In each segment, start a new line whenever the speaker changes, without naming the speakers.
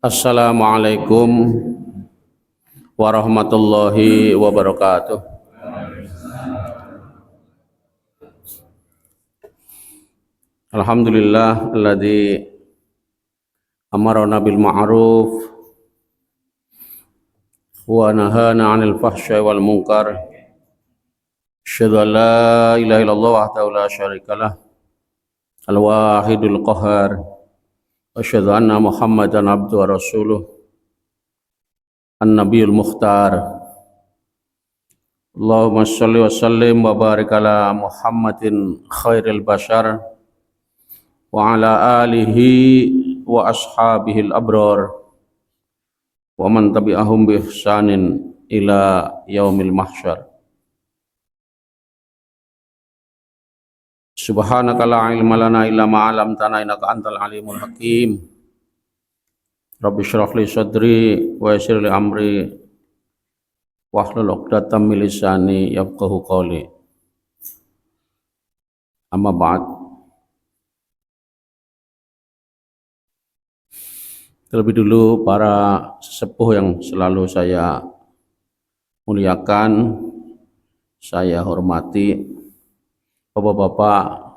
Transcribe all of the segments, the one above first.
Assalamualaikum warahmatullahi wabarakatuh. Alhamdulillah alladzi amarna bil ma'ruf wa nahana 'anil fahsya'i wal munkar. Asyhadu an la ilaha illallah wahdahu la syarikalah al-wahidul qahhar. Asyhadu anna Muhammadan abduhu wa rasuluh an-nabiyul mukhtar. Allahumma shalli wa sallim wa barik ala Muhammadin khairil bashar wa ala alihi wa ashabihil abrar wa man tabi'ahum bi ihsanin ila yaumil mahsyar. Subhanaka la ilma lana illa ma 'allamtana innaka antal alimul hakim. Rabbi shrah li sadri wa yassir li amri wahlul 'uqdatam min lisani yafqahu qawli. Amma ba'd. Terlebih dulu para sesepuh yang selalu saya muliakan, saya hormati, bapak-bapak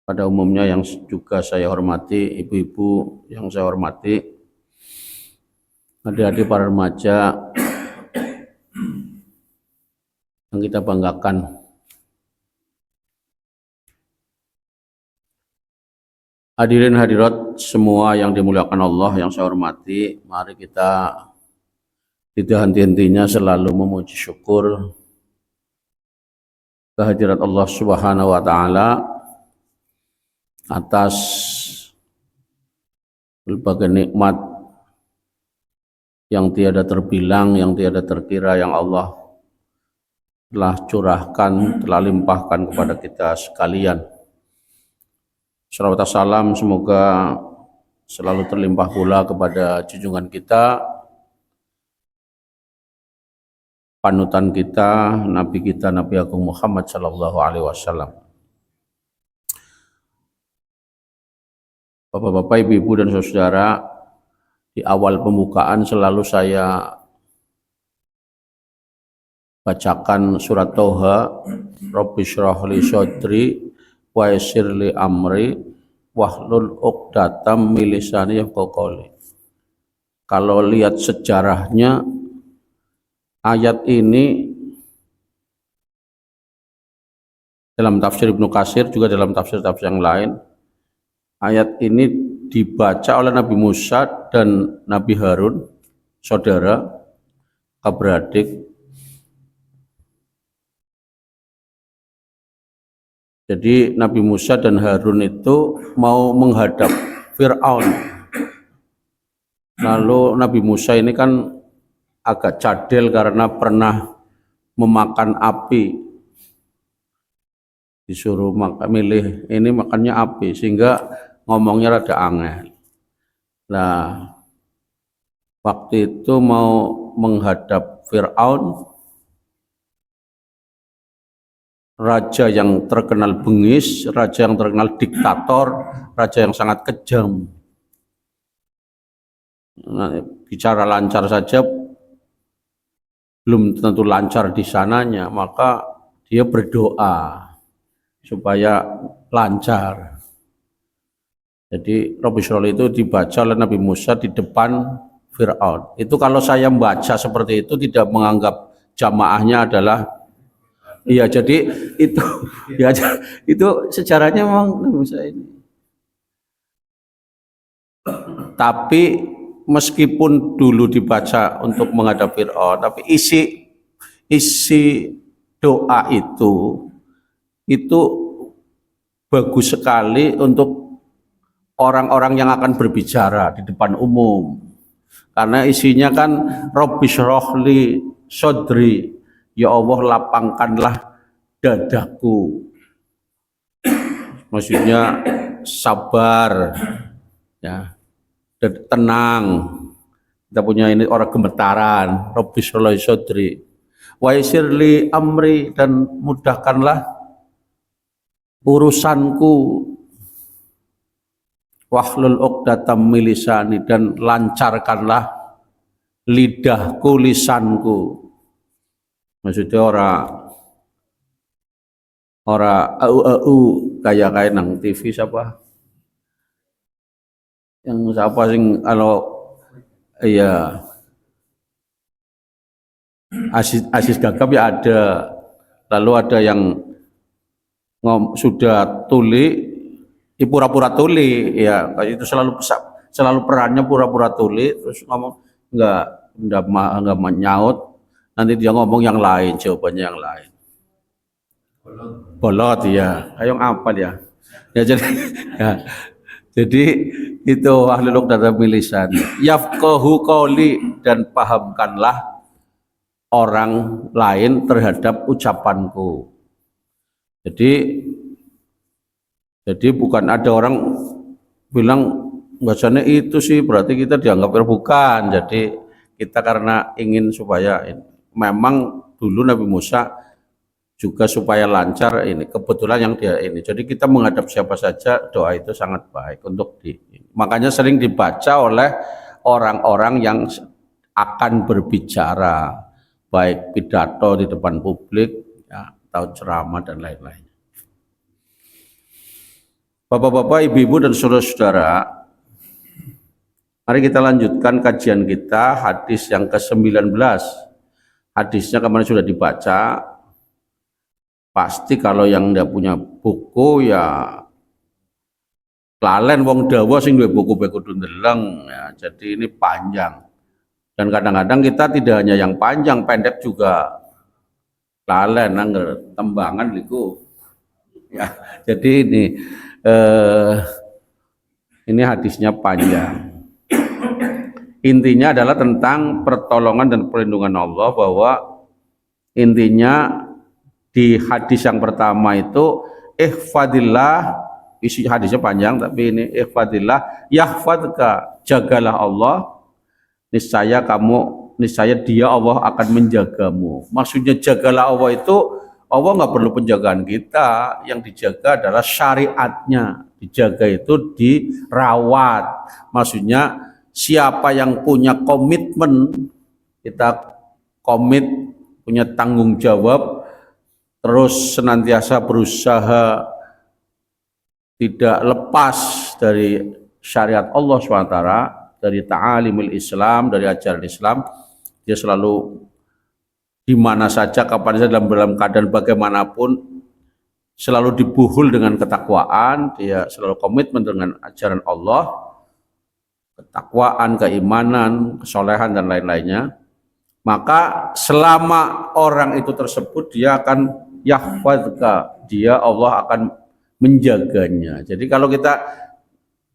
pada umumnya yang juga saya hormati, ibu-ibu yang saya hormati, adik-adik para remaja yang kita banggakan. Hadirin hadirat semua yang dimuliakan Allah, yang saya hormati, mari kita tidak henti-hentinya selalu memuji syukur kehadirat Allah Subhanahu wa taala atas berbagai nikmat yang tiada terbilang, yang tiada terkira yang Allah telah curahkan, telah limpahkan kepada kita sekalian. Salawat salam semoga selalu terlimpah pula kepada junjungan kita, panutan kita, Nabi kita, Nabi Agung Muhammad sallallahu alaihi wasallam. Bapak-bapak, ibu-ibu dan saudara, di awal pembukaan selalu saya bacakan surat Toha, Rabbi shrah li sadri wa yassir li amri wahlul 'uqdatam min lisani yafqahu qawli. Kalau lihat sejarahnya, ayat ini dalam tafsir Ibnu Katsir, juga dalam tafsir-tafsir yang lain, ayat ini dibaca oleh Nabi Musa dan Nabi Harun, saudara, kaberadik. Jadi Nabi Musa dan Harun itu mau menghadap Fir'aun. Lalu Nabi Musa ini kan agak cadel karena pernah memakan api, disuruh milih ini makannya api, sehingga ngomongnya rada angel. Nah, waktu itu mau menghadap Fir'aun, raja yang terkenal bengis, raja yang terkenal diktator, raja yang sangat kejam. Nah, bicara lancar saja belum tentu lancar di sananya, maka dia berdoa supaya lancar. Jadi Rabbi shrah itu dibaca oleh Nabi Musa di depan Fir'aun. Itu kalau saya membaca seperti itu tidak menganggap jamaahnya adalah, iya, jadi itu ya, itu sejarahnya memang Nabi Musa ini. Tapi meskipun dulu dibaca untuk menghadap Fir'aun, tapi isi doa itu bagus sekali untuk orang-orang yang akan berbicara di depan umum. Karena isinya kan Rabbi shrah li sadri, ya Allah lapangkanlah dadaku. Maksudnya sabar, ya, tenang. Kita punya ini orang gemetaran. Rabbi shrah li sadri wa yassir li amri, dan mudahkanlah urusanku. wahlul 'uqdatam min lisani, dan lancarkanlah lidahku, lisanku. Maksudnya ora au kayak nang TV siapa? Yang siapa sing kalau iya Asis Gagap ya ada, lalu ada yang sudah tuli, pura-pura tuli, ya itu selalu perannya pura-pura tuli, terus ngomong nggak menyaut, nanti dia ngomong yang lain, jawabannya yang lain. Bolot ya, ayo apa dia? Ya jadi ya, jadi itu ahlul 'uqdatam min lisani. Yafqahu qawli, dan pahamkanlah orang lain terhadap ucapanku. Jadi bukan ada orang bilang bahasanya itu sih berarti kita dianggap bukan. Jadi kita karena ingin supaya memang dulu Nabi Musa juga supaya lancar ini, kebetulan yang dia ini. Jadi kita menghadap siapa saja doa itu sangat baik untuk makanya sering dibaca oleh orang-orang yang akan berbicara, baik pidato di depan publik ya, atau ceramah dan lain-lain. Bapak-bapak, ibu-ibu dan saudara-saudara, mari kita lanjutkan kajian kita hadis yang ke-19. Hadisnya kemarin sudah dibaca. Pasti kalau yang tidak punya buku ya lalen wong dawa sing duwe buku kudu ndeleng ya. Jadi ini panjang. Dan kadang-kadang kita tidak hanya yang panjang, pendek juga lalen angger tembangan liku. Ya, jadi ini hadisnya panjang. Intinya adalah tentang pertolongan dan perlindungan Allah, bahwa intinya di hadis yang pertama itu ihfadillah, isi hadisnya panjang tapi ini ihfadillah yahfadka, jagalah Allah, niscaya dia Allah akan menjagamu. Maksudnya jagalah Allah itu Allah nggak perlu penjagaan kita, yang dijaga adalah syariatnya, dijaga itu dirawat. Maksudnya siapa yang punya komitmen, kita komit, punya tanggung jawab, terus senantiasa berusaha tidak lepas dari syariat Allah SWT, dari ta'alimul Islam, dari ajaran Islam, dia selalu di mana saja, kapan saja, dalam keadaan bagaimanapun, selalu dibuhul dengan ketakwaan, dia selalu komitmen dengan ajaran Allah, ketakwaan, keimanan, kesolehan dan lain-lainnya. Maka selama orang itu tersebut, dia akan yahfadzka, dia Allah akan menjaganya. Jadi kalau kita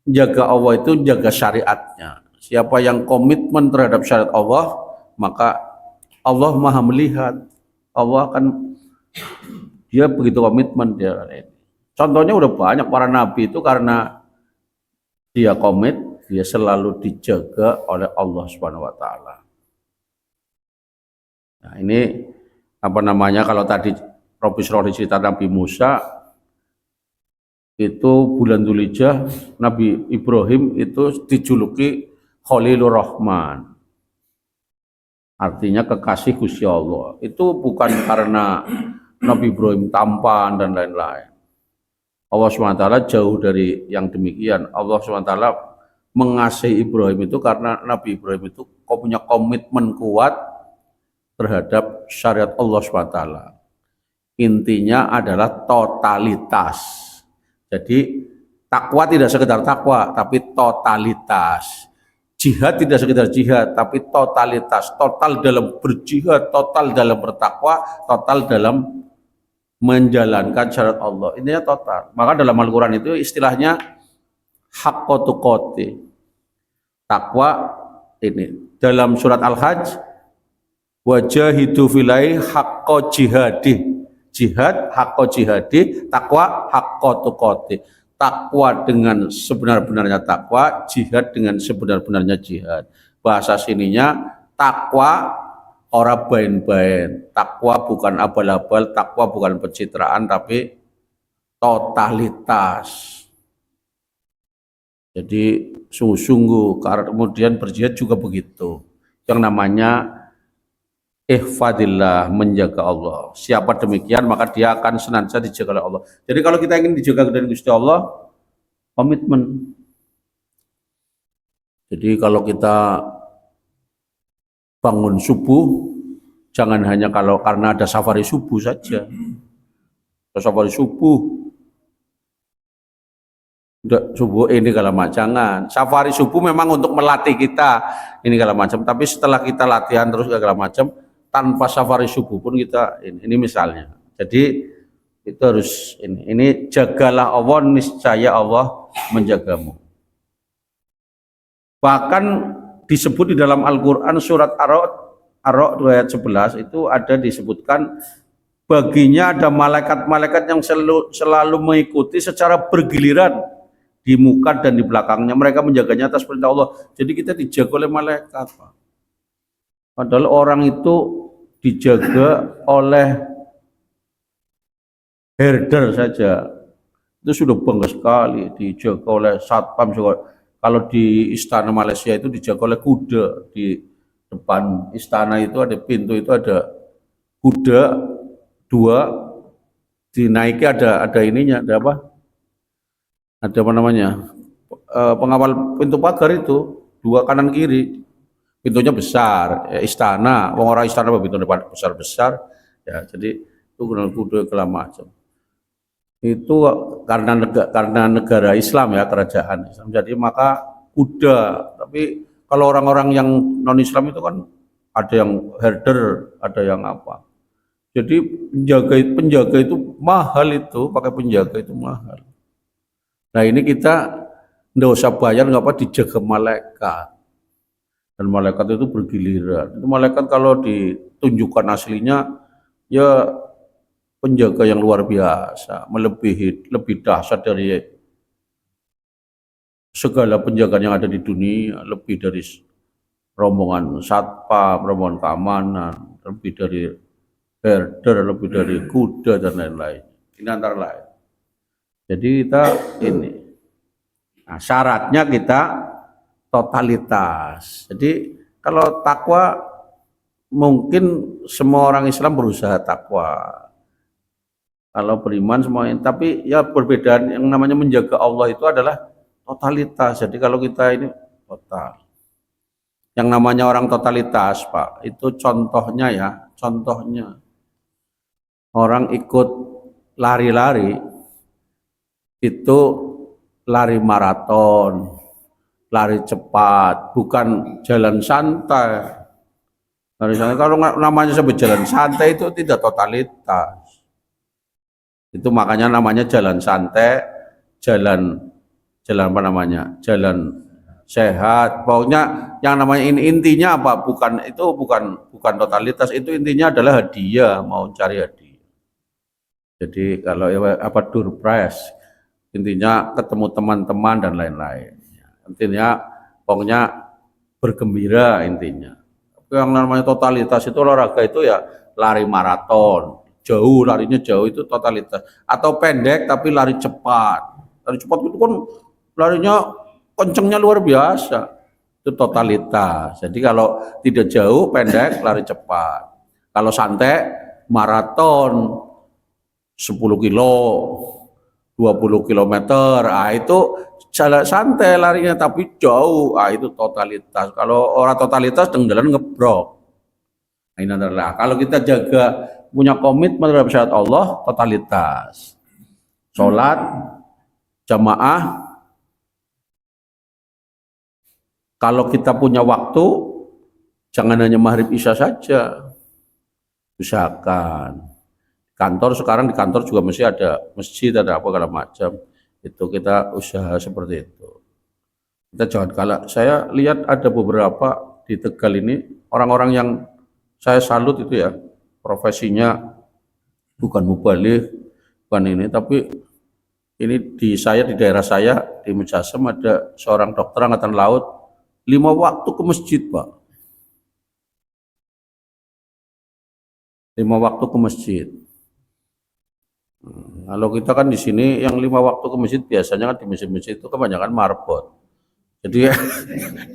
jaga Allah itu jaga syariatnya. Siapa yang komitmen terhadap syariat Allah, maka Allah Maha melihat. Allah akan, dia begitu komitmen dia. Contohnya udah banyak para nabi itu karena dia komit, dia selalu dijaga oleh Allah Subhanahu wa taala. Nah, ini apa namanya, kalau tadi Profesor cerita Nabi Musa itu bulan Dzulhijjah, Nabi Ibrahim itu dijuluki Khalilur Rahman, artinya kekasih Gusti Allah. Itu bukan karena Nabi Ibrahim tampan dan lain-lain. Allah SWT jauh dari yang demikian. Allah SWT mengasihi Ibrahim itu karena Nabi Ibrahim itu punya komitmen kuat terhadap syariat Allah SWT. Intinya adalah totalitas. Jadi takwa tidak sekedar takwa, tapi totalitas. Jihad tidak sekedar jihad, tapi totalitas. Total dalam berjihad, total dalam bertakwa, total dalam menjalankan syariat Allah. Ini total. Maka dalam Al-Quran itu istilahnya haqqa tuqati. Takwa ini. Dalam surat Al-Hajj, wajahidu filai haqqa jihadi. Jihad haqqa jihadi, takwa haqqa tuqati. Takwa dengan sebenar-benarnya takwa, jihad dengan sebenar-benarnya jihad. Bahasa sininya takwa ora bain-bain. Takwa bukan abal-abal, takwa bukan pencitraan, tapi totalitas. Jadi sungguh-sungguh, kemudian berjihad juga begitu. Yang namanya ihfadillah, menjaga Allah. Siapa demikian maka dia akan senantiasa dijaga oleh Allah. Jadi kalau kita ingin dijaga dari Gusti Allah, komitmen. Jadi kalau kita bangun subuh, jangan hanya kalau karena ada safari subuh saja. Safari subuh, udah subuh ini kalau jangan. Safari subuh memang untuk melatih kita ini segala macam. Tapi setelah kita latihan terus segala macam, tanpa safari subuh pun kita ini misalnya. Jadi itu harus ini jagalah Allah, niscaya Allah menjagamu. Bahkan disebut di dalam Al-Quran surat Ar-Ra'd ayat 11 itu ada disebutkan baginya ada malaikat-malaikat yang selalu mengikuti secara bergiliran di muka dan di belakangnya, mereka menjaganya atas perintah Allah. Jadi kita dijaga oleh malaikat, Pak. Padahal orang itu dijaga oleh herder saja, itu sudah bangga sekali, dijaga oleh satpam juga. Kalau di istana Malaysia itu dijaga oleh kuda, di depan istana itu ada pintu, itu ada kuda dua, dinaiki ada ininya, ada apa? Ada apa namanya? Pengawal pintu pagar itu dua kanan kiri, pintunya besar, ya, istana, orang istana pintunya besar-besar, ya jadi itu kuda segala macam. Itu karena negara Islam ya, kerajaan Islam. Jadi maka kuda, tapi kalau orang-orang yang non Islam itu kan ada yang herder, ada yang apa. Jadi penjaga itu mahal, itu pakai penjaga itu mahal. Nah ini kita nggak usah bayar, nggak apa, dijaga malaikat. Dan malaikat itu bergiliran. Itu malaikat kalau ditunjukkan aslinya ya penjaga yang luar biasa, lebih dahsyat dari segala penjagaan yang ada di dunia, lebih dari rombongan satpam, rombongan keamanan, lebih dari herder, lebih dari kuda dan lain-lain. Ini antara lain. Jadi kita ini, nah, syaratnya kita totalitas. Jadi kalau takwa, mungkin semua orang Islam berusaha takwa. Kalau beriman semuanya, tapi ya perbedaan yang namanya menjaga Allah itu adalah totalitas. Jadi kalau kita ini total. Yang namanya orang totalitas, Pak, itu contohnya ya, contohnya orang ikut lari-lari itu lari maraton, lari cepat, bukan jalan santai. Lari santai, kalau namanya sebut jalan santai itu tidak totalitas. Itu makanya namanya jalan santai, jalan apa namanya? Jalan sehat. Pokoknya yang namanya intinya apa? Bukan totalitas, itu intinya adalah hadiah, mau cari hadiah. Jadi kalau apa door prize, intinya ketemu teman-teman dan lain-lain. Intinya pokoknya bergembira intinya. Tapi yang namanya totalitas itu olahraga itu ya lari maraton, jauh, larinya jauh itu totalitas. Atau pendek tapi lari cepat. Lari cepat itu kan larinya kencengnya luar biasa. Itu totalitas. Jadi kalau tidak jauh, pendek, lari cepat. Kalau santai, maraton 10 kilo, 20 kilometer, itu jalan santai larinya tapi jauh, itu totalitas. Kalau orang totalitas jalan ngebrok. Nah, ini adalah kalau kita jaga punya komitmen terhadap syariat Allah, totalitas. Sholat jamaah, kalau kita punya waktu, jangan hanya maghrib isya saja, usahakan. Kantor sekarang di kantor juga mesti ada masjid, ada apa segala macam. Itu kita usaha seperti itu. Kita jangan kalah. Saya lihat ada beberapa di Tegal ini orang-orang yang saya salut itu ya, profesinya bukan mubaligh, bukan ini, tapi ini di daerah saya di Mujasem ada seorang dokter angkatan laut 5 waktu ke masjid, Pak. 5 waktu ke masjid. Kalau kita kan di sini yang 5 waktu ke masjid biasanya kan di masjid-masjid itu kebanyakan marbot. Jadi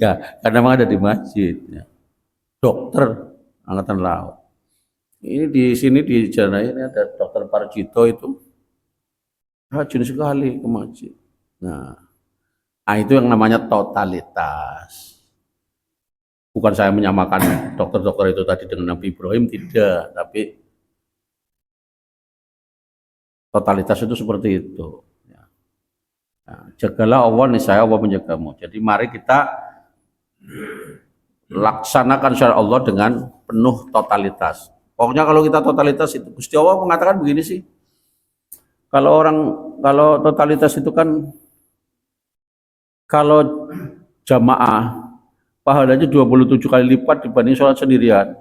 ya karena memang ada di masjid. Ya. Dokter angkatan laut. Ini di sini di jalan ini ada dokter Parjito itu rajin sekali ke masjid. Nah, itu yang namanya totalitas. Bukan saya menyamakan dokter-dokter itu tadi dengan Nabi Ibrahim, tidak. Tapi totalitas itu seperti itu. Nah, jagalah Allah, niscaya Allah menjagamu. Jadi mari kita laksanakan syariat Allah dengan penuh totalitas. Pokoknya kalau kita totalitas itu, Gusti Allah mengatakan begini sih. Kalau totalitas itu kan, kalau jamaah pahalanya 27 kali lipat dibanding sholat sendirian.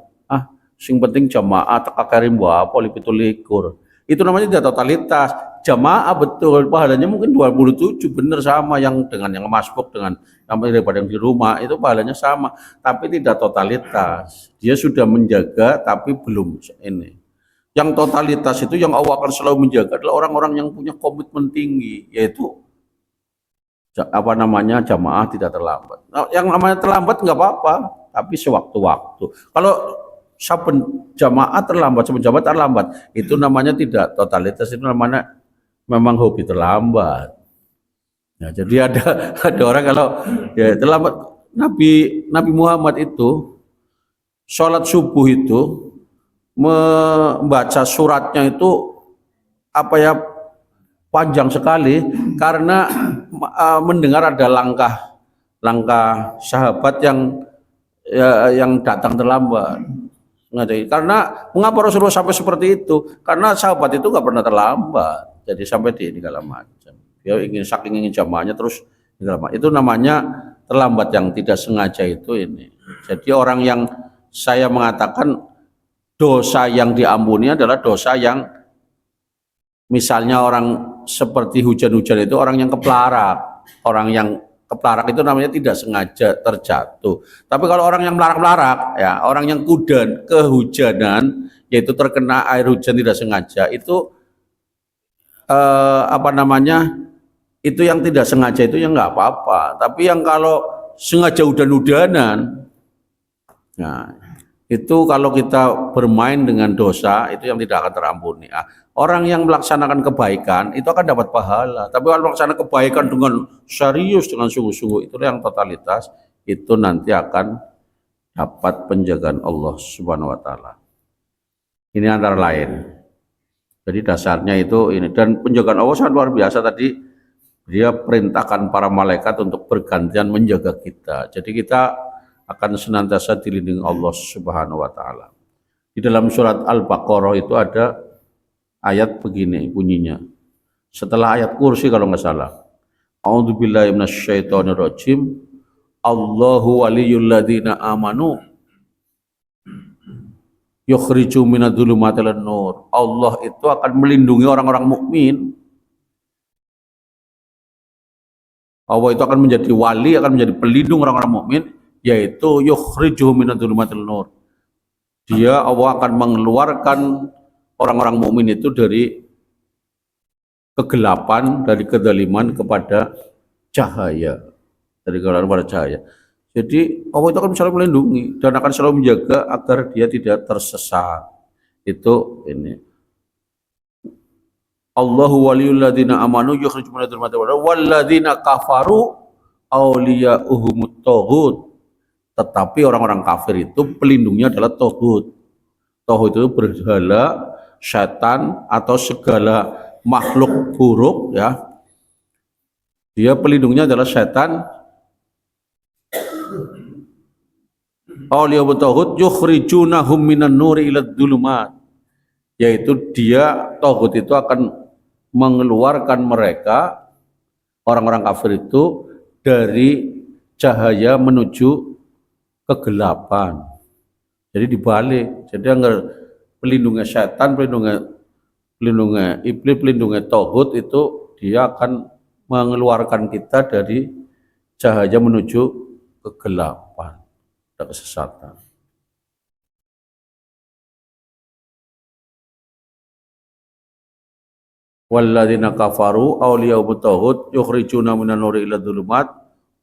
Sing penting jamaah teka karim apa lipitul likur. Itu namanya tidak totalitas. Jamaah betul, pahalanya mungkin 27 benar sama yang dengan yang masbuk dengan daripada yang di rumah itu pahalanya sama, tapi tidak totalitas. Dia sudah menjaga tapi belum ini. Yang totalitas itu yang Allah akan selalu menjaga adalah orang-orang yang punya komitmen tinggi, yaitu jamaah tidak terlambat. Nah, yang namanya terlambat nggak apa-apa, tapi sewaktu-waktu. Kalau saben jamaah terlambat, saben jamaah terlambat, itu namanya tidak totalitas, itu namanya memang hobi terlambat. Nah, jadi ada orang kalau ya terlambat. Nabi Muhammad itu sholat subuh itu membaca suratnya itu panjang sekali karena mendengar ada langkah sahabat yang datang terlambat. Karena mengapa Rasulullah sampai seperti itu? Karena sahabat itu nggak pernah terlambat. Jadi sampai di segala macam. Dia saking ingin jamaahnya terus itu namanya terlambat yang tidak sengaja itu ini. Jadi orang yang saya mengatakan dosa yang diampuni adalah dosa yang misalnya orang seperti hujan-hujan itu orang yang kepelarak. Orang yang kepelarak itu namanya tidak sengaja terjatuh. Tapi kalau orang yang melarak-melarak, ya orang yang kehujanan, yaitu terkena air hujan tidak sengaja, itu itu yang tidak sengaja itu yang nggak apa-apa. Tapi yang kalau sengaja hujan-hujanan, nah itu kalau kita bermain dengan dosa itu yang tidak akan terampuni. Orang yang melaksanakan kebaikan itu akan dapat pahala. Tapi kalau melaksanakan kebaikan dengan serius, dengan sungguh-sungguh, itu yang totalitas, itu nanti akan dapat penjagaan Allah Subhanahu wa taala. Ini antara lain. Jadi dasarnya itu ini, dan penjagaan Allah sangat luar biasa tadi. Dia perintahkan para malaikat untuk bergantian menjaga kita. Jadi kita akan senantiasa dilindungi Allah Subhanahu wa taala. Di dalam surat Al-Baqarah itu ada ayat begini bunyinya. Setelah ayat kursi kalau nggak salah. A'udzubillahi minasyaitonirrajim. Allahu waliyul ladzina amanu yukhriju minadz-dzulumati ilan-nur. Allah itu akan melindungi orang-orang mukmin. Allah itu akan menjadi wali, akan menjadi pelindung orang-orang mukmin, yaitu yukhrijuhum minadz-dzulumati ilan-nur. Dia Allah akan mengeluarkan orang-orang mukmin itu dari kegelapan, dari kezaliman kepada cahaya, dari kegelapan kepada cahaya. Jadi Allah itu akan selalu melindungi dan akan selalu menjaga agar dia tidak tersesat. Itu ini. Allahu waliyul ladzina amanu yukhrijuhum minadz-dzulumati ilan-nur wal ladzina kafaru awliya'uhumut taghut. Tetapi orang-orang kafir itu pelindungnya adalah taghut. Taghut itu berhala, setan atau segala makhluk buruk ya. Dia pelindungnya adalah setan. Awliya'uhumut taghut yukhrijunahum minan nuri ilad dzulumat. Yaitu dia taghut itu akan mengeluarkan mereka orang-orang kafir itu dari cahaya menuju kegelapan. Jadi dibalik. Jadi agar pelindungnya setan, pelindungnya iblis, pelindungnya taghut itu dia akan mengeluarkan kita dari cahaya menuju kegelapan dan kesesatan. Walladzina kafaru awliya'uhumut taghut yukhrijuna minan nuri ila dzulumat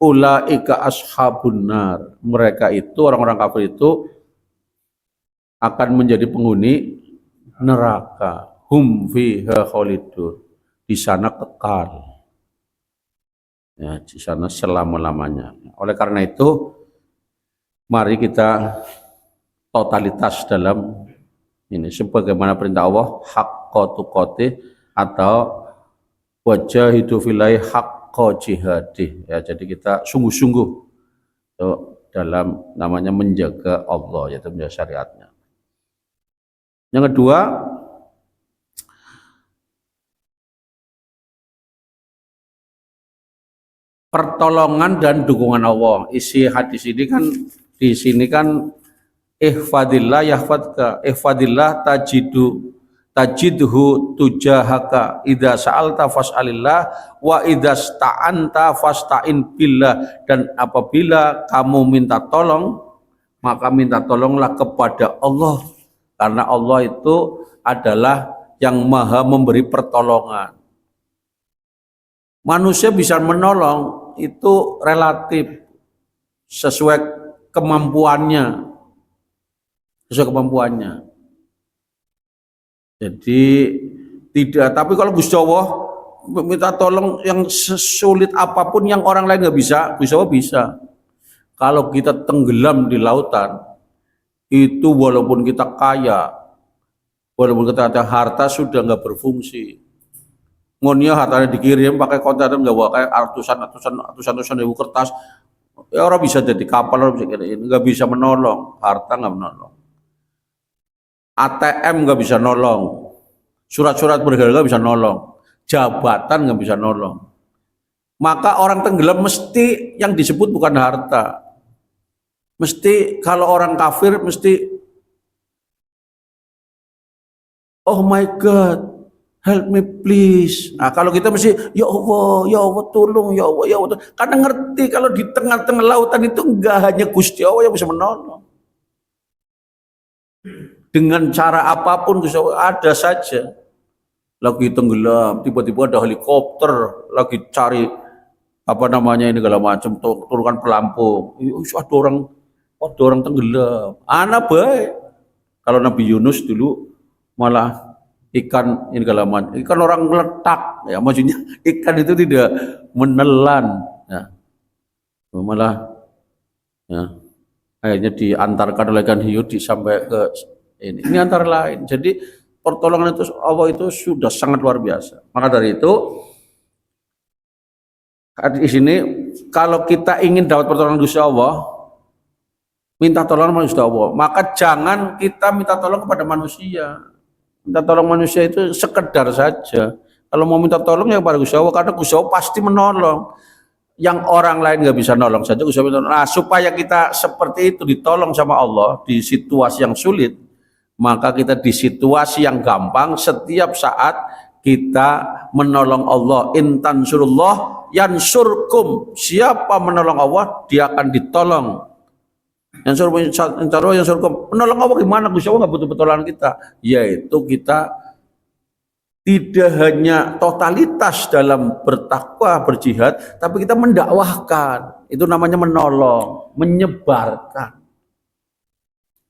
ulaika ashabun nar. Mereka itu orang-orang kafir itu akan menjadi penghuni neraka. Hum fiha khalidun. Di sana kekal. Ya, di sana selama-lamanya. Oleh karena itu, mari kita totalitas dalam ini sebagaimana perintah Allah, haqqa tuqatih atau wajahidu fillahi haqqa jihadih. Ya, jadi kita sungguh-sungguh dalam namanya menjaga Allah, yaitu menjaga syariatnya. Yang kedua, pertolongan dan dukungan Allah. Isi hadis ini kan di sini kan ihfadillah yahfadka, ihfadillah tajidhu tujahaka, idza sa'alta fas'alillah wa idza sta'anta fasta'in billah. Dan apabila kamu minta tolong, maka minta tolonglah kepada Allah, karena Allah itu adalah yang maha memberi pertolongan. Manusia bisa menolong itu relatif sesuai kemampuannya, jadi tidak, tapi kalau Gusti Allah minta tolong yang sesulit apapun yang orang lain nggak bisa, Gusti Allah bisa. Kalau kita tenggelam di lautan, itu walaupun kita kaya, walaupun kita ada harta, sudah nggak berfungsi. Ngonya hartanya dikirim pakai kontainer, nggak bawa kayak ratusan ribu kertas, ya orang bisa jadi kapal, orang bisa nggak bisa menolong, harta nggak menolong, ATM nggak bisa nolong, surat-surat berharga nggak bisa nolong, jabatan nggak bisa nolong. Maka orang tenggelam mesti yang disebut bukan harta. Mesti kalau orang kafir mesti, oh my God, help me please. Nah, kalau kita mesti, ya Allah tolong, ya Allah. Karena ngerti kalau di tengah-tengah lautan itu enggak hanya Gusti Allah yang bisa menolong. Dengan cara apapun Gusti Allah ada saja. Lagi tenggelam, tiba-tiba ada helikopter lagi cari apa namanya ini segala macam, turunkan pelampung. Ada orang tenggelam. Anak baik. Kalau Nabi Yunus dulu malah ikan ini segala macam, ikan orang ngeletak, ya maksudnya ikan itu tidak menelan, ya. Malah ya, akhirnya diantarkan oleh ikan hiu sampai ke ini antara lain. Jadi pertolongan itu Allah itu sudah sangat luar biasa. Maka dari itu di sini kalau kita ingin dapat pertolongan Gusti Allah, minta tolong sama Gusti Allah. Maka jangan kita minta tolong kepada manusia. Minta tolong manusia itu sekedar saja. Kalau mau minta tolong ya kepada Gusti Allah, karena Gusti Allah pasti menolong. Yang orang lain nggak bisa nolong saja Gusti Allah menolong. Nah, supaya kita seperti itu ditolong sama Allah di situasi yang sulit, maka kita di situasi yang gampang setiap saat kita menolong Allah. In tansurullah yansurkum. Siapa menolong Allah, dia akan ditolong. Yang suruh menolong Allah gimana? Gusti Allah nggak butuh pertolongan kita, yaitu kita tidak hanya totalitas dalam bertakwa, berjihad, tapi kita mendakwahkan. Itu namanya menolong, menyebarkan.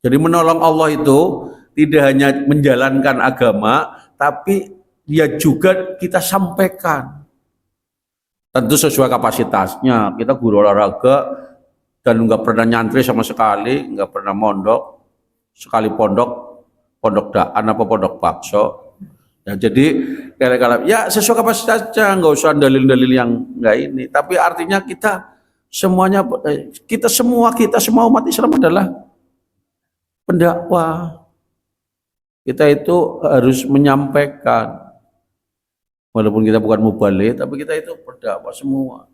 Jadi menolong Allah itu tidak hanya menjalankan agama, tapi dia juga kita sampaikan. Tentu sesuai kapasitasnya. Kita guru olahraga dan nggak pernah nyantri sama sekali, nggak pernah mondok, sekali pondok daan apa pondok bakso. Ya, jadi kira-kira ya sesuai kapasitasnya, nggak usah dalil-dalil yang nggak ini. Tapi artinya kita semuanya, kita semua umat Islam adalah pendakwah. Kita itu harus menyampaikan, walaupun kita bukan mubaligh, tapi kita itu pendakwah semua.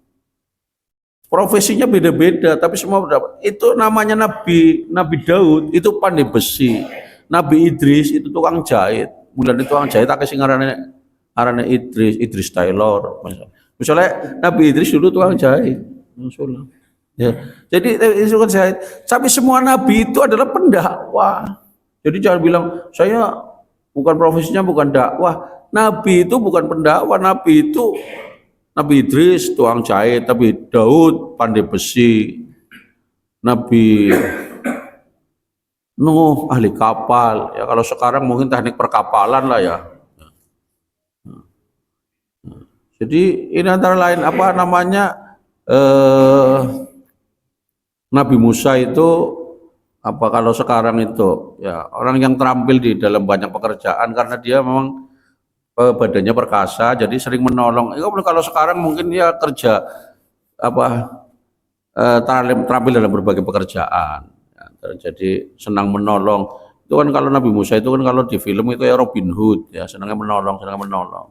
Profesinya beda-beda, tapi semua berdapat. Itu namanya Nabi Daud itu pandai besi. Nabi Idris itu tukang jahit. Mulane tukang jahit tak sing arane Idris Taylor. Misalnya Nabi Idris dulu tukang jahit. Masyaallah. Ya. Jadi itu kan jahit. Tapi semua nabi itu adalah pendakwah. Jadi jangan bilang saya bukan profesinya bukan dakwah. Nabi itu bukan pendakwah, nabi Nabi Idris tukang jahit, Nabi Daud pandai besi, Nabi Nuh ahli kapal. Ya kalau sekarang mungkin teknik perkapalan lah ya. Jadi ini antara lain apa namanya Nabi Musa itu apa kalau sekarang itu ya orang yang terampil di dalam banyak pekerjaan karena dia memang badannya perkasa jadi sering menolong. Ya, kalau sekarang mungkin dia kerja apa terampil dalam berbagai pekerjaan. Ya, jadi senang menolong. Itu kan kalau Nabi Musa itu kan kalau di film itu ya Robin Hood ya senangnya menolong, senang menolong.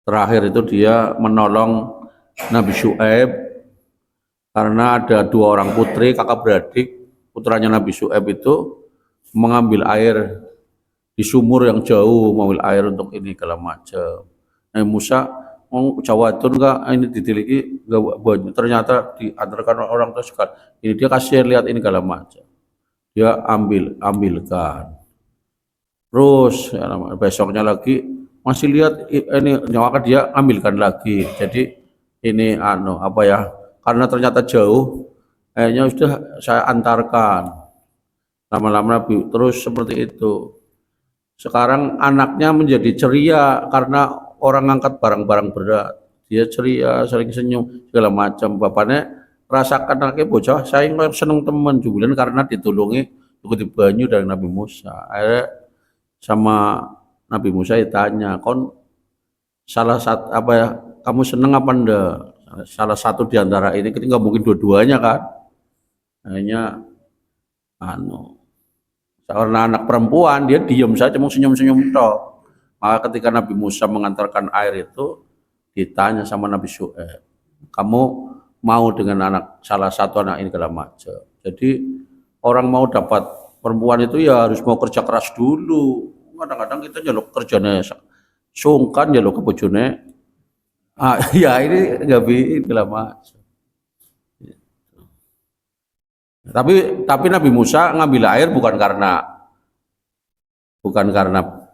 Terakhir itu dia menolong Nabi Syuaib karena ada dua orang putri kakak beradik, putranya Nabi Syuaib itu mengambil air di sumur yang jauh, mengambil air untuk ini segala macam. Nabi Musa mau Jawa itu enggak ini ditiliki enggak, ternyata diantarkan orang tersebut ini dia kasih lihat ini segala macam. Dia ambilkan. Terus ya, besoknya lagi masih lihat ini maka dia ambilkan lagi. Jadi ini apa ya? Karena ternyata jauh, akhirnya sudah saya antarkan. Lama-lama Nabi terus seperti itu. Sekarang anaknya menjadi ceria karena orang ngangkat barang-barang berat. Dia ceria, sering senyum segala macam. Bapaknya rasakan anaknya bocah, saya seneng teman jubilan karena ditolongi di banyu dari Nabi Musa. Akhirnya sama Nabi Musa ditanya, kon salah satu apa ya, kamu seneng apa enggak? Salah satu di antara ini, kita nggak mungkin dua-duanya kan? Hanya karena anak perempuan dia diam saja mau senyum-senyum toh. Maka ketika Nabi Musa mengantarkan air itu ditanya sama Nabi Syuaib, kamu mau dengan salah satu anak ini segala macam. Jadi orang mau dapat perempuan itu ya harus mau kerja keras dulu. Kadang-kadang kita jaluk kerjanya sungkan jaluk ke bojone. Ya ini nggak bisa segala macam. Tapi Nabi Musa ngambil air bukan karena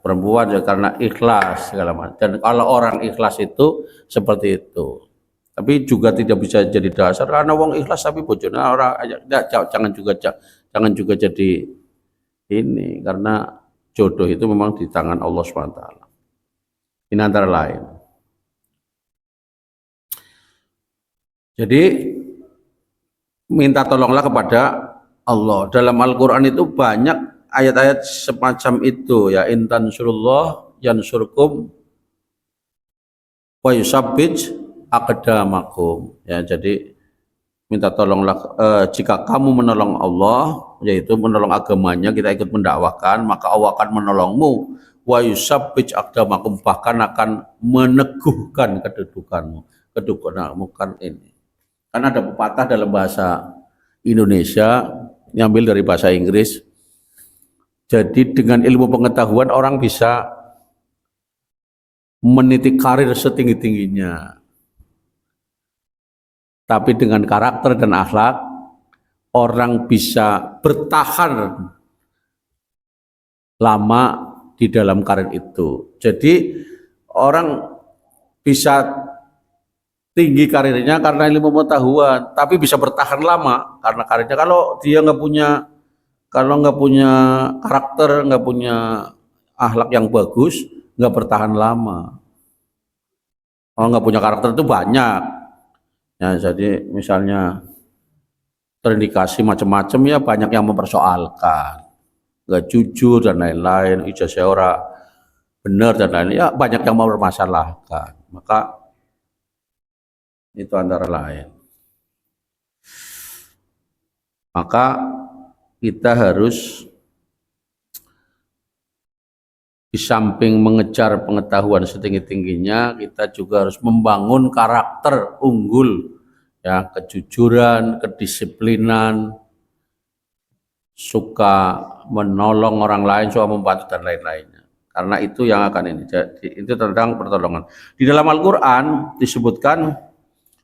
perempuan ya karena ikhlas segala macam. Dan kalau orang ikhlas itu seperti itu. Tapi juga tidak bisa jadi dasar karena wong ikhlas tapi bojone orang jangan juga jadi ini karena jodoh itu memang di tangan Allah SWT. Ini antara lain. Jadi minta tolonglah kepada Allah. Dalam Al-Quran itu banyak ayat-ayat semacam itu ya. In tansurullah yansurkum wa yusabbit aqdamakum. Ya, jadi minta tolonglah jika kamu menolong Allah, yaitu menolong agamanya, kita ikut mendakwahkan, maka Allah akan menolongmu. Wa yusabbit aqdamakum, bahkan akan meneguhkan kedudukanmu. Kedudukanmu kan ini. Kan ada pepatah dalam bahasa Indonesia, diambil dari bahasa Inggris. Jadi dengan ilmu pengetahuan orang bisa meniti karir setinggi-tingginya. Tapi dengan karakter dan akhlak, orang bisa bertahan lama di dalam karir itu. Jadi orang bisa tinggi karirnya karena ilmu pengetahuan, tapi bisa bertahan lama karena karirnya. Kalau dia nggak punya karakter, nggak punya akhlak yang bagus, nggak bertahan lama. Kalau nggak punya karakter itu banyak. Ya, jadi misalnya terindikasi macam-macam ya banyak yang mempersoalkan, nggak jujur dan lain-lain, ijazah ora benar dan lain-lain, ya banyak yang mempermasalahkan. Maka itu antara lain. Maka kita harus di samping mengejar pengetahuan setinggi-tingginya, kita juga harus membangun karakter unggul, ya, kejujuran, kedisiplinan, suka menolong orang lain, suka membantu dan lain-lainnya. Karena itu yang akan ini. Jadi itu tentang pertolongan. Di dalam Al-Quran disebutkan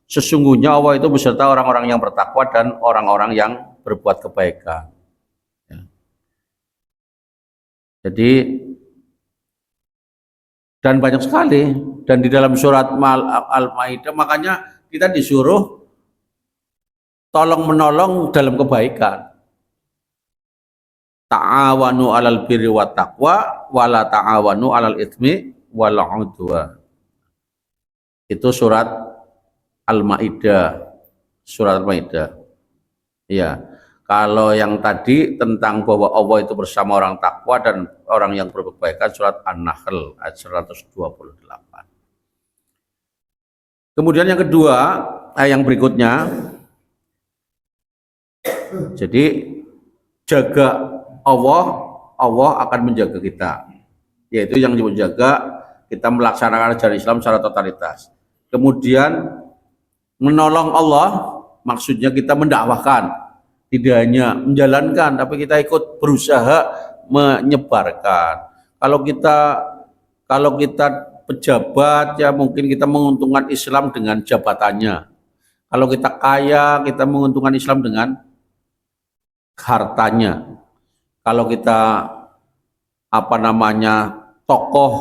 sesungguhnya Allah itu beserta orang-orang yang bertakwa dan orang-orang yang berbuat kebaikan. Ya. Jadi dan banyak sekali. Dan di dalam surat Al-Maidah makanya kita disuruh tolong menolong dalam kebaikan. Ta'awanu 'alal birri wat taqwa wa la ta'awanu 'alal itsmi wal 'udwan. Itu surat Al-Maidah. Surat Al-Maidah. Ya. Kalau yang tadi tentang bahwa Allah itu bersama orang takwa dan orang yang berbuat kebaikan, surat An-Nahl ayat 128. Kemudian yang kedua, yang berikutnya, jadi jaga Allah, Allah akan menjaga kita, yaitu yang menjaga kita melaksanakan ajaran Islam secara totalitas. Kemudian menolong Allah, maksudnya kita mendakwahkan, tidak hanya menjalankan, tapi kita ikut berusaha menyebarkan. Kalau kita pejabat, ya mungkin kita menguntungkan Islam dengan jabatannya. Kalau kita kaya, kita menguntungkan Islam dengan hartanya. Kalau kita tokoh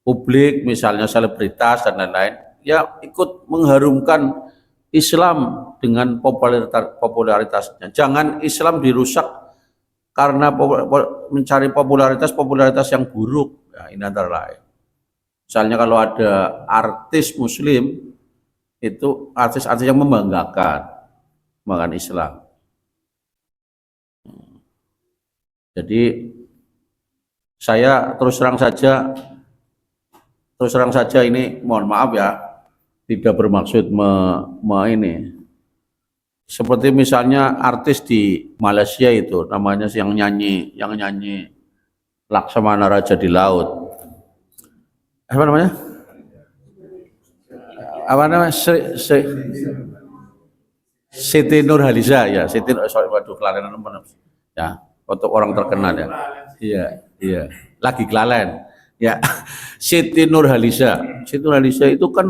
publik, misalnya selebritas dan lain-lain, ya ikut mengharumkan Islam dengan popularitasnya. Jangan Islam dirusak karena mencari popularitas yang buruk. Ya, ini antara lain. Misalnya kalau ada artis Muslim, itu artis-artis yang membanggakan Islam. Jadi saya terus terang saja ini, mohon maaf ya, tidak bermaksud ini. Seperti misalnya artis di Malaysia itu, namanya yang nyanyi Laksamana Raja di Laut. Apa namanya? Siti Nurhaliza ya, kelalenan ya, untuk orang terkenal ya. Iya. Lagi kelalen. Ya. Siti Nurhaliza itu kan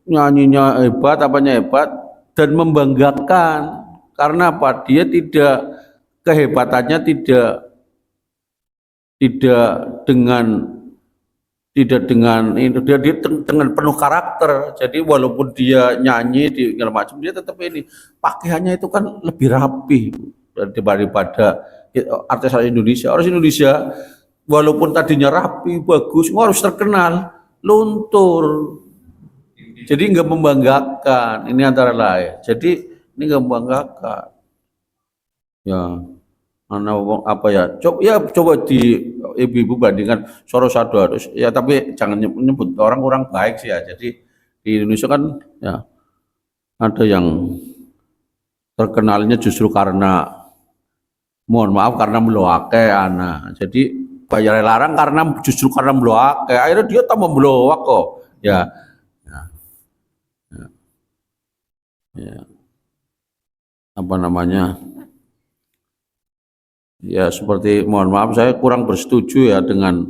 nyanyinya hebat, hebat dan membanggakan. Karena apa? Dia kehebatannya tidak dengan penuh karakter. Jadi walaupun dia nyanyi di segala macam, dia tetap ini pakaiannya itu kan lebih rapi daripada artis Indonesia. Artis Indonesia walaupun tadinya rapi, bagus, harus terkenal, luntur. Jadi nggak membanggakan. Ini antara lain. Jadi ini nggak membanggakan. Ya. Coba di ibu-ibu bandingkan Soro Sadoarus ya, tapi jangan menyebut orang kurang baik sih ya. Jadi di Indonesia kan ya ada yang terkenalnya justru karena, mohon maaf, karena meloake anak. Jadi bayar larang justru karena meloake, akhirnya dia tambah meloak kok ya. Ya seperti, mohon maaf, saya kurang bersetuju ya dengan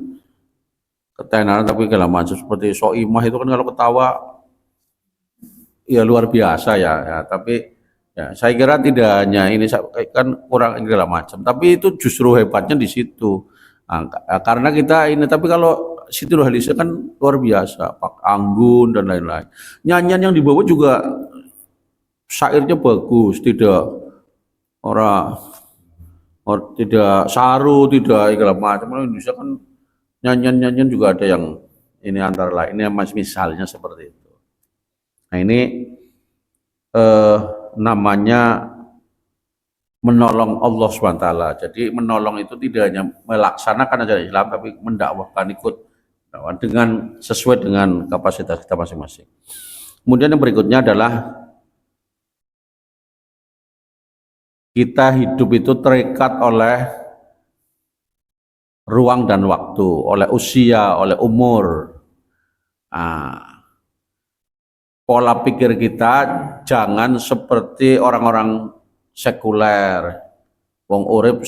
ketenaran, tapi segala macam seperti Soimah itu kan kalau ketawa ya luar biasa ya, tapi ya saya kira tidak hanya ini kan kurang segala macam, tapi itu justru hebatnya di situ. Karena kita ini, tapi kalau Siti Nurhaliza kan luar biasa, Pak Anggun dan lain-lain. Nyanyian yang dibawa juga syairnya bagus, tidak saru, tidak segala macam. Indonesia kan nyanyian juga ada yang ini antara lain, ini misalnya seperti itu. Nah ini namanya menolong Allah SWT. Jadi menolong itu tidak hanya melaksanakan ajaran Islam, tapi mendakwahkan, ikut dengan sesuai dengan kapasitas kita masing-masing. Kemudian yang berikutnya adalah kita hidup itu terikat oleh ruang dan waktu, oleh usia, oleh umur. Pola pikir kita jangan seperti orang-orang sekuler. Wong urip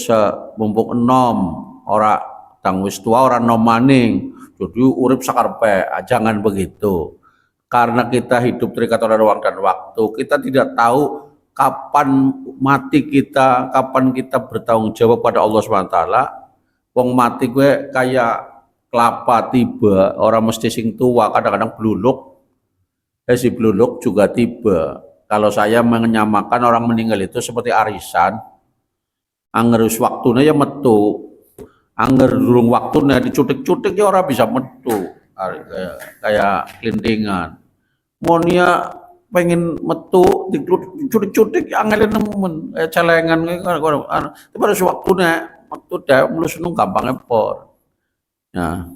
mumpung enom, ora tang wis tua ora enom maning. Jadi urip sakarepe, jangan begitu. Karena kita hidup terikat oleh ruang dan waktu, kita tidak tahu kapan mati kita, kapan kita bertanggung jawab pada Allah SWT. Wong mati gue kayak kelapa tiba, orang mesti sing tua, kadang-kadang bluluk. Si bluluk juga tiba. Kalau saya menyamakan orang meninggal itu seperti arisan, angger wis waktune ya metu. Angger durung waktune dicutik-cutik ya ora bisa metu. Kayak kelintingan. Monia pengen metu dicutik-cutik angel nemen celengan tapi pada waktune metu deh mulus nung gampang empor. Nah,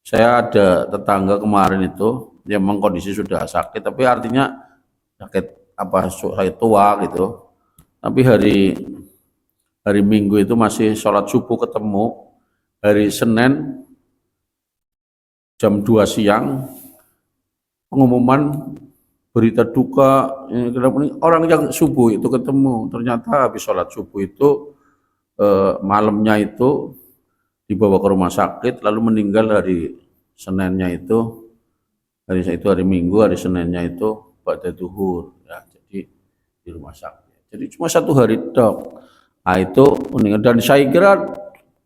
saya ada tetangga kemarin itu, dia memang kondisi sudah sakit, tapi artinya sakit apa sakit tua gitu. Tapi hari Minggu itu masih sholat subuh ketemu, hari Senin jam 2 siang pengumuman berita duka orang yang subuh itu ketemu, ternyata habis sholat subuh itu malamnya itu dibawa ke rumah sakit lalu meninggal hari Seninnya itu, hari Minggu, hari Seninnya itu pada duhur ya, jadi di rumah sakit. Jadi cuma 1 hari dok. Nah itu meninggal, dan saya kira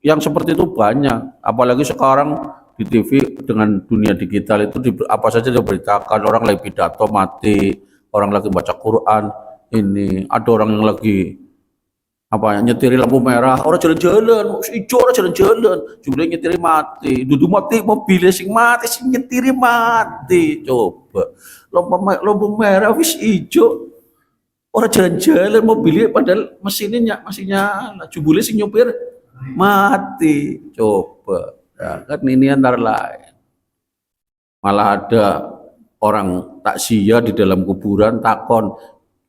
yang seperti itu banyak, apalagi sekarang di TV dengan dunia digital itu apa saja diberitakan, orang lagi pidato mati, orang lagi baca Quran, ini ada orang yang lagi apa nyetiri lampu merah, orang jalan-jalan, hijau orang jalan-jalan, jumlahnya nyetiri mati, duduk mati mobilnya sing mati, sing nyetiri mati, coba lampu merah wis hijau, orang jalan-jalan mobilnya padahal mesinnya masih nyala, jumlahnya sing nyopir mati, coba. Ya, kan ini antara lain. Malah ada orang takziah di dalam kuburan takon,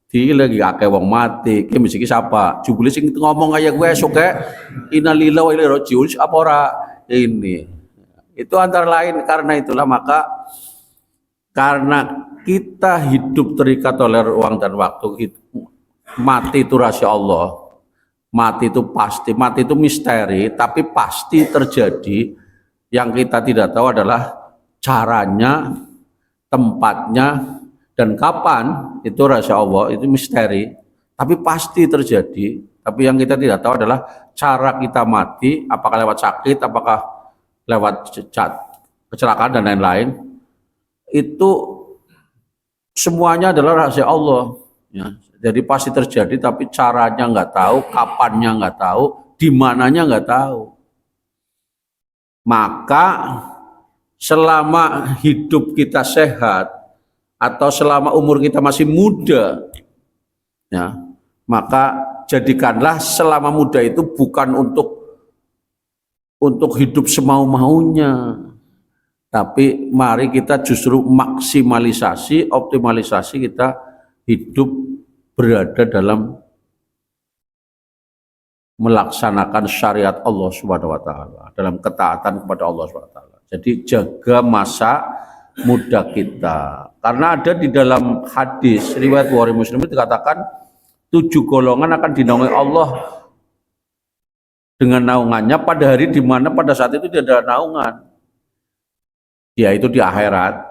di lagi akeh wong mati, ki mesti ki sapa? Jebule sing ngomong kaya gue esuk innalillahi wa inna ilaihi rajiun apa ora ini. Itu antara lain, karena itulah maka karena kita hidup terikat oleh ruang dan waktu, mati itu rahasia Allah. Mati itu pasti, mati itu misteri, tapi pasti terjadi. Yang kita tidak tahu adalah caranya, tempatnya, dan kapan. Itu rahasia Allah, itu misteri, tapi pasti terjadi. Tapi yang kita tidak tahu adalah cara kita mati, apakah lewat sakit, apakah lewat kecelakaan dan lain-lain. Itu semuanya adalah rahasia Allah ya. Jadi pasti terjadi, tapi caranya nggak tahu, kapannya nggak tahu, di mananya nggak tahu. Maka selama hidup kita sehat atau selama umur kita masih muda, ya, maka jadikanlah selama muda itu bukan untuk hidup semau-maunya, tapi mari kita justru maksimalisasi, optimalisasi kita hidup berada dalam melaksanakan syariat Allah Subhanahu wa taala, dalam ketaatan kepada Allah Subhanahu wa taala. Jadi jaga masa muda kita. Karena ada di dalam hadis riwayat Bukhari Muslim itu dikatakan 7 golongan akan dinaungi Allah dengan naungannya pada hari di mana pada saat itu tidak ada naungan. Yaitu di akhirat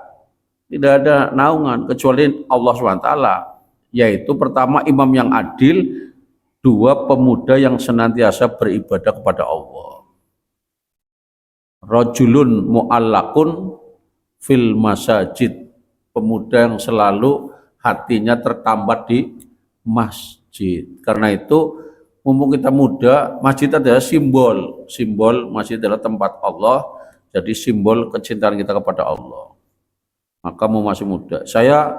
tidak ada naungan kecuali Allah Subhanahu wa taala. Yaitu pertama imam yang adil, 2 pemuda yang senantiasa beribadah kepada Allah. Rajulun mu'allakun fil masajid, pemuda yang selalu hatinya tertambat di masjid. Karena itu mumpung kita muda, masjid adalah simbol masjid adalah tempat Allah, jadi simbol kecintaan kita kepada Allah. Maka mau masih muda, saya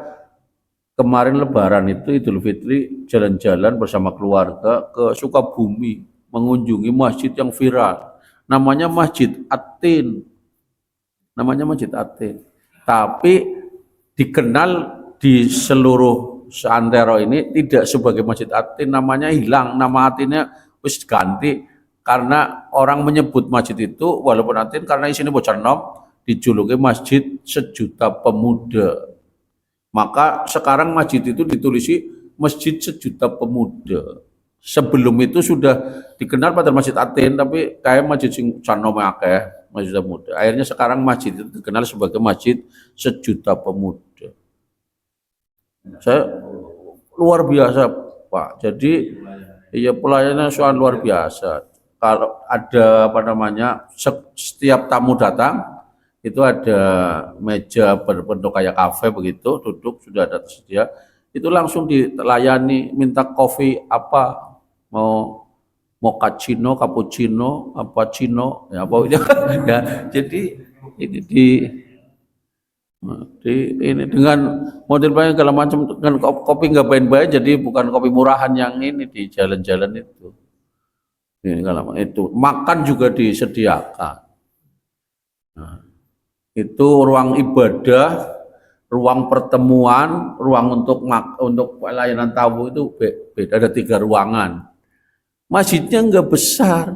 kemarin Lebaran itu Idul Fitri jalan-jalan bersama keluarga ke Sukabumi, mengunjungi masjid yang viral. Namanya Masjid Atin. Namanya Masjid Atin. Tapi dikenal di seluruh seantero ini tidak sebagai Masjid Atin, namanya hilang, nama Atinnya wis ganti karena orang menyebut masjid itu walaupun Atin karena isinya bocah nom dijuluki Masjid Sejuta Pemuda. Maka sekarang masjid itu ditulisi Masjid Sejuta Pemuda. Sebelum itu sudah dikenal pada Masjid Atin, tapi kayak masjid sing canome akeh, Masjid Pemuda. Akhirnya sekarang masjid itu dikenal sebagai Masjid Sejuta Pemuda. Saya luar biasa, Pak. Jadi ya pelayanannya soal luar biasa. kalau ada apa namanya, setiap tamu datang itu ada meja berbentuk kayak kafe begitu, duduk sudah ada tersedia, itu langsung dilayani, minta kopi apa, mau mochaccino, cappuccino, apa cino, ya apa ya. Jadi ini ini dengan model banyak segala macam, dengan kopi nggak baik-baik, jadi bukan kopi murahan yang ini di jalan-jalan itu. Ini kalau itu makan juga disediakan. Nah, itu ruang ibadah, ruang pertemuan, ruang untuk pelayanan tamu itu beda, ada 3 ruangan. Masjidnya enggak besar,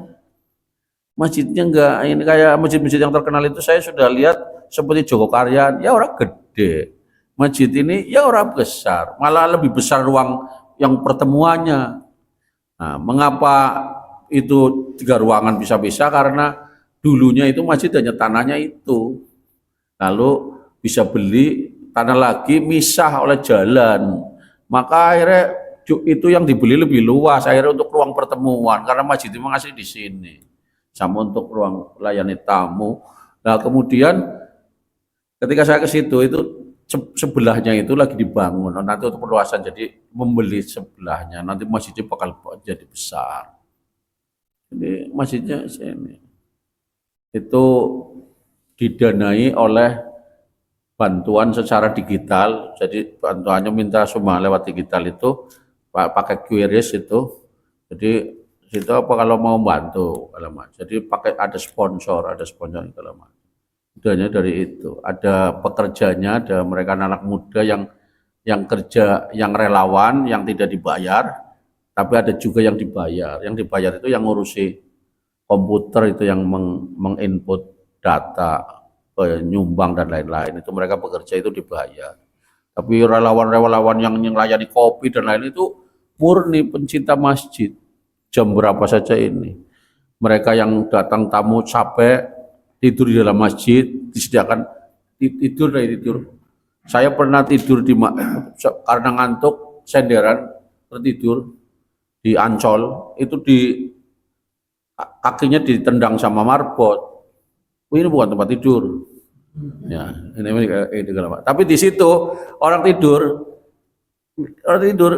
masjidnya enggak ini kayak masjid-masjid yang terkenal itu saya sudah lihat seperti Jogokaryan, ya orang gede. Masjid ini ya orang besar, malah lebih besar ruang yang pertemuannya. Nah, mengapa itu 3 ruangan bisa-bisa? Karena dulunya itu masjid hanya tanahnya itu, lalu bisa beli tanah lagi misah oleh jalan, maka akhirnya itu yang dibeli lebih luas akhirnya untuk ruang pertemuan karena masjid itu masih di sini sama untuk ruang layani tamu. Nah kemudian ketika saya ke situ itu sebelahnya itu lagi dibangun, nanti untuk perluasan, jadi membeli sebelahnya nanti masjidnya bakal jadi besar. Jadi masjidnya sini itu didanai oleh bantuan secara digital, jadi bantuannya minta semua lewat digital itu pakai QRIS itu, jadi itu apa kalau mau bantu kalau jadi pakai ada sponsor kalau macam. Udahnya dari itu ada pekerjanya, ada mereka anak muda yang kerja, yang relawan, yang tidak dibayar, tapi ada juga yang dibayar. Yang dibayar itu yang ngurusi komputer, itu yang menginput data, penyumbang dan lain-lain, itu mereka bekerja itu dibayar. Tapi relawan-relawan yang melayani kopi dan lain itu murni pencinta masjid. Jam berapa saja ini, mereka yang datang tamu capek tidur di dalam masjid, disediakan tidur. Saya pernah tidur karena ngantuk senderan, tertidur di Ancol itu, di kakinya ditendang sama marbot. Ini bukan tempat tidur. Ya, ini tapi di situ orang tidur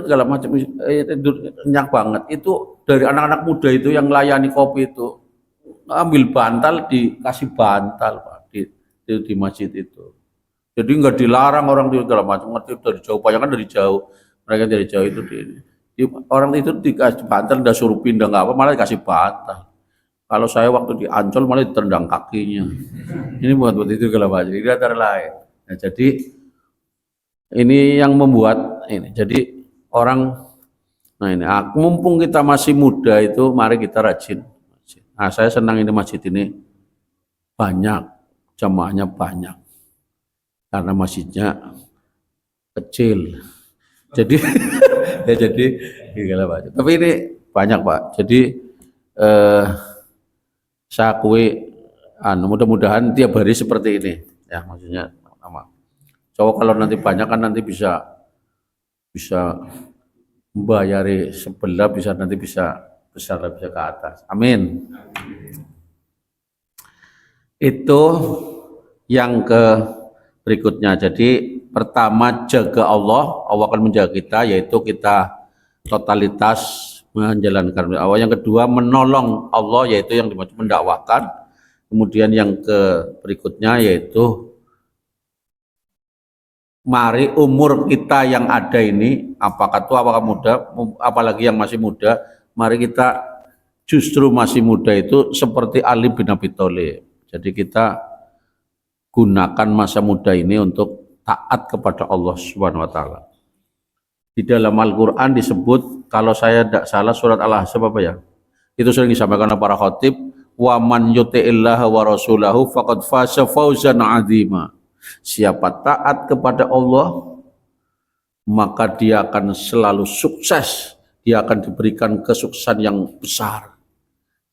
segala macam, tidur kenyang banget. Itu dari anak-anak muda itu yang melayani kopi itu ambil bantal, dikasih bantal Pak di masjid itu. Jadi nggak dilarang orang tidur segala macam, ngerti dari jauh, banyak kan dari jauh, mereka dari jauh itu orang itu dikasih bantal, udah suruh pindah nggak apa, malah dikasih bantal. Kalau saya waktu di Ancol malah ditendang kakinya. Ini buat itu kalau macam, ini antara lain. Nah, jadi ini yang membuat ini. Jadi orang, nah ini, mumpung kita masih muda itu, mari kita rajin. Nah, saya senang ini masjid ini banyak, jamaahnya banyak, karena masjidnya kecil. Jadi ya jadi tapi ini banyak Pak. Jadi saya akui, mudah-mudahan tiap hari seperti ini ya, maksudnya sama. Coba kalau nanti banyak kan nanti bisa membayari sebelah, bisa nanti bisa besar, bisa ke atas. Amin. Itu yang ke berikutnya. Jadi pertama jaga Allah, Allah akan menjaga kita, yaitu kita totalitas menjalankan Allah. Yang kedua menolong Allah, yaitu yang dimaksud mendakwakan. Kemudian yang ke berikutnya yaitu mari umur kita yang ada ini, apakah tua apakah muda, apalagi yang masih muda, mari kita justru masih muda itu seperti Ali bin Abi Thalib. Jadi kita gunakan masa muda ini untuk taat kepada Allah Subhanahu wa taala. Di dalam Al-Qur'an disebut, kalau saya tidak salah surat Al-Ahzab apa ya? Itu sering disampaikan oleh para khatib, wa man yuti'illaha wa rasulahu faqad faza fawzan 'azima. Siapa taat kepada Allah, maka dia akan selalu sukses, dia akan diberikan kesuksesan yang besar.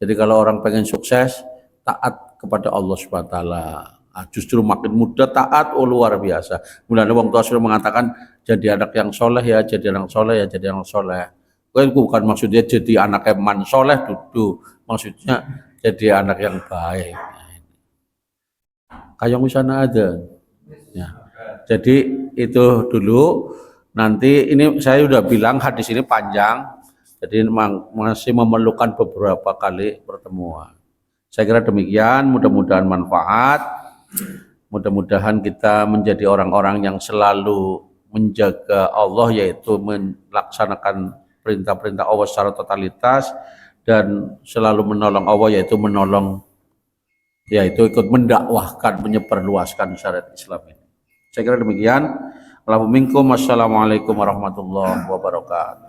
Jadi kalau orang pengen sukses, taat kepada Allah Subhanahu wa taala. Justru makin muda taat, luar biasa. Mulanya wong tua sudah mengatakan, jadi anak yang soleh ya, jadi anak soleh ya, jadi anak soleh. bukan maksudnya jadi anak yang man soleh, duduk, maksudnya jadi anak yang baik. Kayak sana ada. Ya. Jadi itu dulu. Nanti ini saya sudah bilang hadis ini panjang, jadi masih memerlukan beberapa kali pertemuan. Saya kira demikian, mudah-mudahan manfaat, mudah-mudahan kita menjadi orang-orang yang selalu menjaga Allah, yaitu melaksanakan perintah-perintah Allah secara totalitas dan selalu menolong Allah, yaitu ikut mendakwahkan, menyebarluaskan syariat Islam ini. Saya kira demikian. Assalamualaikum warahmatullahi wabarakatuh.